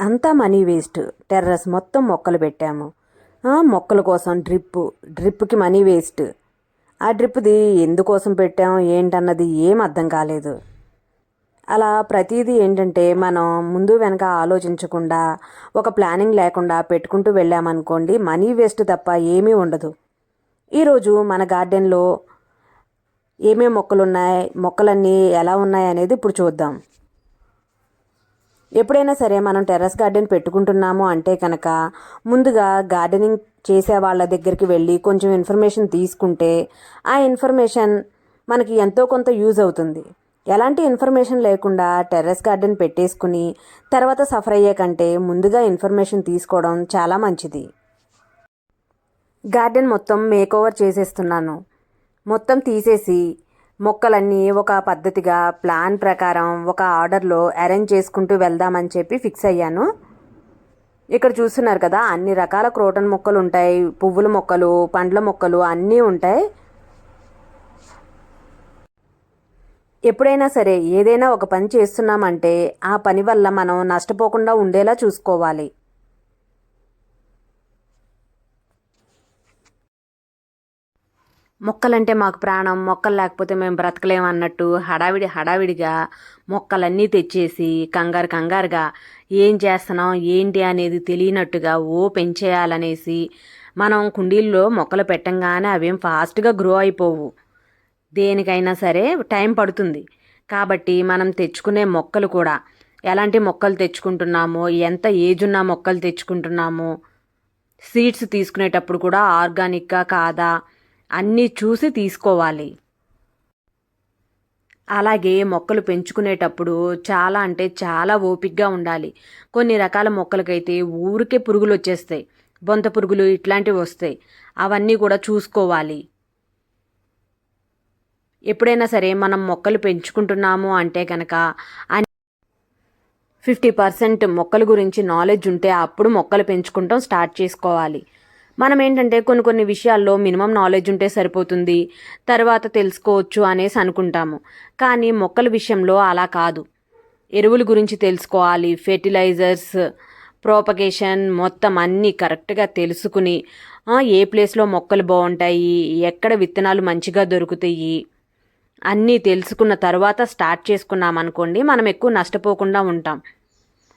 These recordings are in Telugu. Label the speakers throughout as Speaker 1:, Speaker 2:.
Speaker 1: అంతా మనీ వేస్ట్. టెర్రస్ మొత్తం మొక్కలు పెట్టాము. మొక్కల కోసం డ్రిప్కి మనీ వేస్ట్. ఆ డ్రిప్ది ఎందుకోసం పెట్టాం ఏంటన్నది ఏం అర్థం కాలేదు. అలా ప్రతిదీ ఏంటంటే మనం ముందు వెనక ఆలోచించకుండా ఒక ప్లానింగ్ లేకుండా పెట్టుకుంటూ వెళ్ళామనుకోండి, మనీ వేస్ట్ తప్ప ఏమీ ఉండదు. ఈరోజు మన గార్డెన్లో ఏమేమి మొక్కలు ఉన్నాయి, మొక్కలన్నీ ఎలా ఉన్నాయి అనేది ఇప్పుడు చూద్దాం. ఎప్పుడైనా సరే మనం టెర్రస్ గార్డెన్ పెట్టుకుంటున్నాము అంటే కనుక ముందుగా గార్డెనింగ్ చేసే వాళ్ళ దగ్గరికి వెళ్ళి కొంచెం ఇన్ఫర్మేషన్ తీసుకుంటే ఆ ఇన్ఫర్మేషన్ మనకి ఎంతో కొంత యూజ్ అవుతుంది. ఎలాంటి ఇన్ఫర్మేషన్ లేకుండా టెర్రస్ గార్డెన్ పెట్టేసుకుని తర్వాత సఫర్ అయ్యే కంటే ముందుగా ఇన్ఫర్మేషన్ తీసుకోవడం చాలా మంచిది. గార్డెన్ మొత్తం మేకోవర్ చేసేస్తున్నాను. మొత్తం తీసేసి మొక్కలన్నీ ఒక పద్ధతిగా ప్లాన్ ప్రకారం ఒక ఆర్డర్లో అరేంజ్ చేసుకుంటూ వెళ్దామని చెప్పి ఫిక్స్ అయ్యాను. ఇక్కడ చూస్తున్నారు కదా, అన్ని రకాల క్రోటన్ మొక్కలు ఉంటాయి, పువ్వుల మొక్కలు, పండ్ల మొక్కలు అన్నీ ఉంటాయి. ఎప్పుడైనా సరే ఏదైనా ఒక పని చేస్తున్నామంటే ఆ పని వల్ల మనం నష్టపోకుండా ఉండేలా చూసుకోవాలి. మొక్కలంటే మాకు ప్రాణం, మొక్కలు లేకపోతే మేము బ్రతకలేము అన్నట్టు హడావిడిగా మొక్కలన్నీ తెచ్చేసి కంగారుగా ఏం చేస్తున్నాం ఏంటి అనేది తెలియనట్టుగా పెంచేయాలనేసి మనం కుండీల్లో మొక్కలు పెట్టంగానే అవేం ఫాస్ట్గా గ్రో అయిపోవు. దేనికైనా సరే టైం పడుతుంది. కాబట్టి మనం తెచ్చుకునే మొక్కలు కూడా ఎలాంటి మొక్కలు తెచ్చుకుంటున్నామో, ఎంత ఏజ్ ఉన్న మొక్కలు తెచ్చుకుంటున్నామో, సీడ్స్ తీసుకునేటప్పుడు కూడా ఆర్గానిక్గా కాదా అన్నీ చూసి తీసుకోవాలి. అలాగే మొక్కలు పెంచుకునేటప్పుడు చాలా అంటే చాలా ఓపికగా ఉండాలి. కొన్ని రకాల మొక్కలకైతే ఊరికే పురుగులు వచ్చేస్తాయి, బొంత పురుగులు ఇట్లాంటివి వస్తాయి. అవన్నీ కూడా చూసుకోవాలి. ఎప్పుడైనా సరే మనం మొక్కలు పెంచుకుంటున్నాము అంటే కనుక 50% మొక్కల గురించి నాలెడ్జ్ ఉంటే అప్పుడు మొక్కలు పెంచుకుంటాం స్టార్ట్ చేసుకోవాలి. మనం ఏంటంటే కొన్ని విషయాల్లో మినిమం నాలెడ్జ్ ఉంటే సరిపోతుంది, తర్వాత తెలుసుకోవచ్చు అనేసి అనుకుంటాము. కానీ మొక్కల విషయంలో అలా కాదు. ఎరువుల గురించి తెలుసుకోవాలి, ఫెర్టిలైజర్స్, ప్రోపగేషన్ మొత్తం అన్నీ కరెక్ట్గా తెలుసుకుని ఏ ప్లేస్లో మొక్కలు బాగుంటాయి, ఎక్కడ విత్తనాలు మంచిగా దొరుకుతాయి అన్నీ తెలుసుకున్న తర్వాత స్టార్ట్ చేసుకున్నామనుకోండి, మనం ఎక్కువ నష్టపోకుండా ఉంటాం.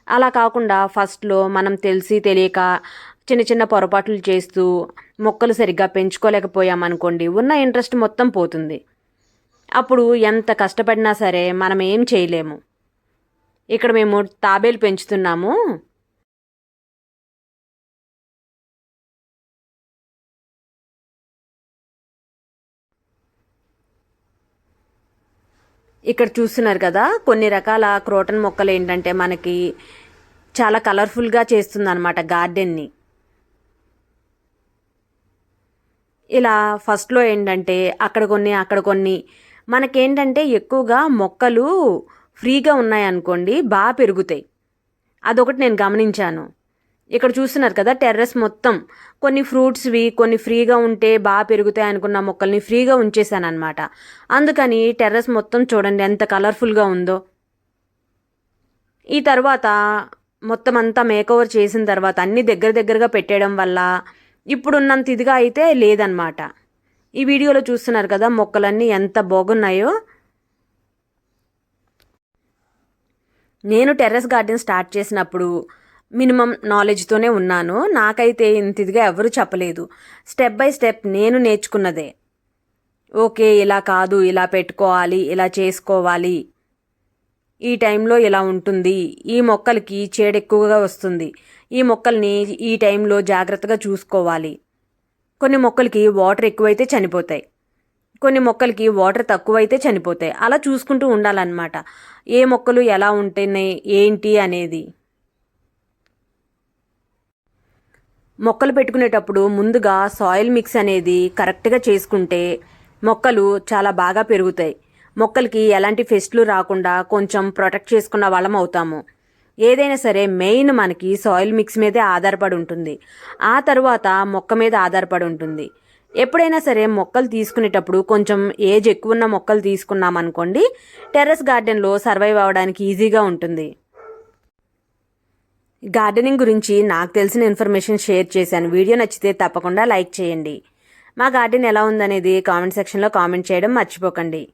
Speaker 1: అలా కాకుండా ఫస్ట్లో మనం తెలిసి తెలియక చిన్న పొరపాట్లు చేస్తూ మొక్కలు సరిగ్గా పెంచుకోలేకపోయామనుకోండి, ఉన్న ఇంట్రెస్ట్ మొత్తం పోతుంది. అప్పుడు ఎంత కష్టపడినా సరే మనం ఏం చేయలేము. ఇక్కడ మేము తాబేలు పెంచుతున్నాము. ఇక్కడ చూస్తున్నారు కదా, కొన్ని రకాల క్రోటన్ మొక్కలు ఏంటంటే మనకి చాలా కలర్ఫుల్గా చేస్తుంది అన్నమాట గార్డెన్ని. ఇలా ఫస్ట్లో ఏంటంటే అక్కడ కొన్ని మనకేంటంటే ఎక్కువగా మొక్కలు ఫ్రీగా ఉన్నాయనుకోండి బాగా పెరుగుతాయి. అదొకటి నేను గమనించాను. ఇక్కడ చూస్తున్నారు కదా, టెర్రస్ మొత్తం కొన్ని ఫ్రూట్స్వి కొన్ని ఫ్రీగా ఉంటే బాగా పెరుగుతాయి అనుకున్న మొక్కల్ని ఫ్రీగా ఉంచేసాను అనమాట. అందుకని టెర్రస్ మొత్తం చూడండి ఎంత కలర్ఫుల్గా ఉందో. ఈ తర్వాత మొత్తం అంతా మేకోవర్ చేసిన తర్వాత అన్నీ దగ్గరగా పెట్టేయడం వల్ల ఇప్పుడున్నంత ఇదిగా అయితే లేదనమాట. ఈ వీడియోలో చూస్తున్నారు కదా మొక్కలన్నీ ఎంత బాగున్నాయో. నేను టెర్రస్ గార్డెన్ స్టార్ట్ చేసినప్పుడు మినిమం నాలెడ్జ్తోనే ఉన్నాను. నాకైతే ఇంత ఇదిగా ఎవరు చెప్పలేదు. స్టెప్ బై స్టెప్ నేను నేర్చుకున్నదే. ఓకే, ఇలా కాదు, ఇలా పెట్టుకోవాలి, ఇలా చేసుకోవాలి, ఈ టైంలో ఇలా ఉంటుంది, ఈ మొక్కలకి చీడ ఎక్కువగా వస్తుంది, ఈ మొక్కల్ని ఈ టైంలో జాగ్రత్తగా చూసుకోవాలి. కొన్ని మొక్కలకి వాటర్ ఎక్కువైతే చనిపోతాయి, కొన్ని మొక్కలకి వాటర్ తక్కువైతే చనిపోతాయి. అలా చూసుకుంటూ ఉండాలన్నమాట. ఏ మొక్కలు ఎలా ఉంటున్నాయి ఏంటి అనేది. మొక్కలు పెట్టుకునేటప్పుడు ముందుగా సాయిల్ మిక్స్ అనేది కరెక్ట్గా చేసుకుంటే మొక్కలు చాలా బాగా పెరుగుతాయి. మొక్కలకి ఎలాంటి పెస్ట్లు రాకుండా కొంచెం ప్రొటెక్ట్ చేసుకున్న వాళ్ళం అవుతాము. ఏదైనా సరే మెయిన్ మనకి సాయిల్ మిక్స్ మీదే ఆధారపడి ఉంటుంది, ఆ తర్వాత మొక్క మీద ఆధారపడి ఉంటుంది. ఎప్పుడైనా సరే మొక్కలు తీసుకునేటప్పుడు కొంచెం ఏజ్ ఎక్కువ ఉన్న మొక్కలు తీసుకున్నామనుకోండి, టెర్రస్ గార్డెన్లో సర్వైవ్ అవ్వడానికి ఈజీగా ఉంటుంది. గార్డెనింగ్ గురించి నాకు తెలిసిన ఇన్ఫర్మేషన్ షేర్ చేశాను. వీడియో నచ్చితే తప్పకుండా లైక్ చేయండి. మా గార్డెన్ ఎలా ఉందనేది కామెంట్ సెక్షన్లో కామెంట్ చేయడం మర్చిపోకండి.